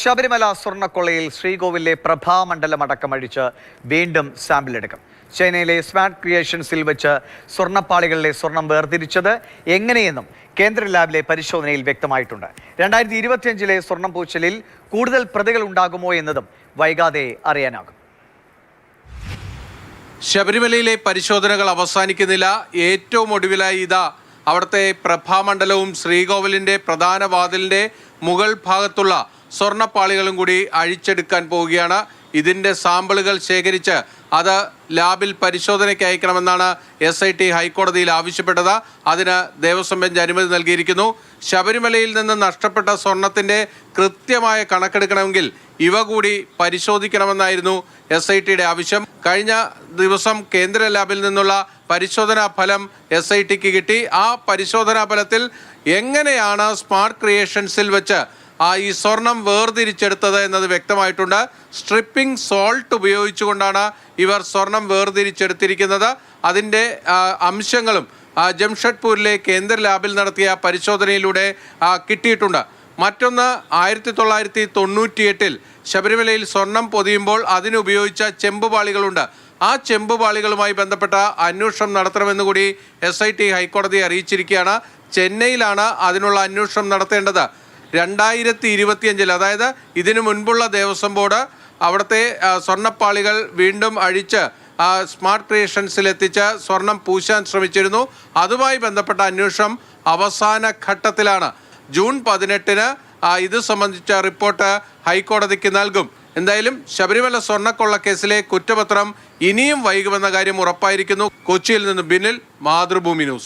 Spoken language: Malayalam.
ശബരിമല സ്വർണ്ണക്കൊള്ളയിൽ ശ്രീകോവിലെ പ്രഭാമണ്ഡലം അടക്കമഴിച്ച് വീണ്ടും സാമ്പിൾ എടുക്കും. ചൈനയിലെ സ്മാർട്ട് ക്രിയേഷൻസിൽ വെച്ച് സ്വർണ്ണപ്പാളികളിലെ സ്വർണം വേർതിരിച്ചത് എങ്ങനെയെന്നും കേന്ദ്ര ലാബിലെ പരിശോധനയിൽ വ്യക്തമായിട്ടുണ്ട്. 2025 സ്വർണം പൂച്ചലിൽ കൂടുതൽ പ്രതികൾ ഉണ്ടാകുമോ എന്നതും വൈകാതെ അറിയാനാകും. ശബരിമലയിലെ പരിശോധനകൾ അവസാനിക്കുന്നില്ല. ഏറ്റവും ഒടുവിലായി ഇതാ അവിടുത്തെ പ്രഭാമണ്ഡലവും ശ്രീകോവിലിൻ്റെ പ്രധാന വാതിലിൻ്റെ മുകൾ ഭാഗത്തുള്ള സ്വർണ്ണപ്പാളികളും കൂടി അഴിച്ചെടുക്കാൻ പോവുകയാണ്. ഇതിൻ്റെ സാമ്പിളുകൾ ശേഖരിച്ച് അത് ലാബിൽ പരിശോധനയ്ക്ക് അയക്കണമെന്നാണ് SIT ഹൈക്കോടതിയിൽ ആവശ്യപ്പെട്ടത്. അതിന് ദേവസ്വം ബെഞ്ച് അനുമതി നൽകിയിരിക്കുന്നു. ശബരിമലയിൽ നിന്ന് നഷ്ടപ്പെട്ട സ്വർണത്തിൻ്റെ കൃത്യമായ കണക്കെടുക്കണമെങ്കിൽ ഇവ കൂടി പരിശോധിക്കണമെന്നായിരുന്നു SITയുടെ ആവശ്യം. കഴിഞ്ഞ ദിവസം കേന്ദ്ര ലാബിൽ നിന്നുള്ള പരിശോധനാ ഫലം SITക്ക് കിട്ടി. ആ പരിശോധനാ ഫലത്തിൽ എങ്ങനെയാണ് സ്മാർട്ട് ക്രിയേഷൻസിൽ വെച്ച് ഈ സ്വർണം വേർതിരിച്ചെടുത്തത് എന്നത് വ്യക്തമായിട്ടുണ്ട്. സ്ട്രിപ്പിംഗ് സോൾട്ട് ഉപയോഗിച്ചുകൊണ്ടാണ് ഇവർ സ്വർണം വേർതിരിച്ചെടുത്തിരിക്കുന്നത്. അതിൻ്റെ അംശങ്ങളും ജംഷഡ്പൂരിലെ കേന്ദ്ര ലാബിൽ നടത്തിയ പരിശോധനയിലൂടെ കിട്ടിയിട്ടുണ്ട്. മറ്റൊന്ന് 1998 ശബരിമലയിൽ സ്വർണം പൊതിയുമ്പോൾ അതിനുപയോഗിച്ച ചെമ്പുപാളികളുണ്ട്. ആ ചെമ്പുപാളികളുമായി ബന്ധപ്പെട്ട അന്വേഷണം നടത്തണമെന്ന് കൂടി SIT ഹൈക്കോടതിയെ അറിയിച്ചിരിക്കുകയാണ്. ചെന്നൈയിലാണ് അതിനുള്ള അന്വേഷണം നടത്തേണ്ടത്. 2025 അതായത് ഇതിനു മുൻപുള്ള ദേവസ്വം ബോർഡ് അവിടുത്തെ സ്വർണ്ണപ്പാളികൾ വീണ്ടും അഴിച്ച് സ്മാർട്ട് ക്രിയേഷൻസിൽ എത്തിച്ച് സ്വർണം പൂശാൻ ശ്രമിച്ചിരുന്നു. അതുമായി ബന്ധപ്പെട്ട അന്വേഷണം അവസാന ഘട്ടത്തിലാണ്. ജൂൺ 18 ഇത് സംബന്ധിച്ച റിപ്പോർട്ട് ഹൈക്കോടതിക്ക് നൽകും. എന്തായാലും ശബരിമല സ്വർണ്ണക്കൊള്ള കേസിലെ കുറ്റപത്രം ഇനിയും വൈകുമെന്ന കാര്യം ഉറപ്പായിരിക്കുന്നു. കൊച്ചിയിൽ നിന്ന് ബിനിൽ, മാതൃഭൂമി ന്യൂസ്.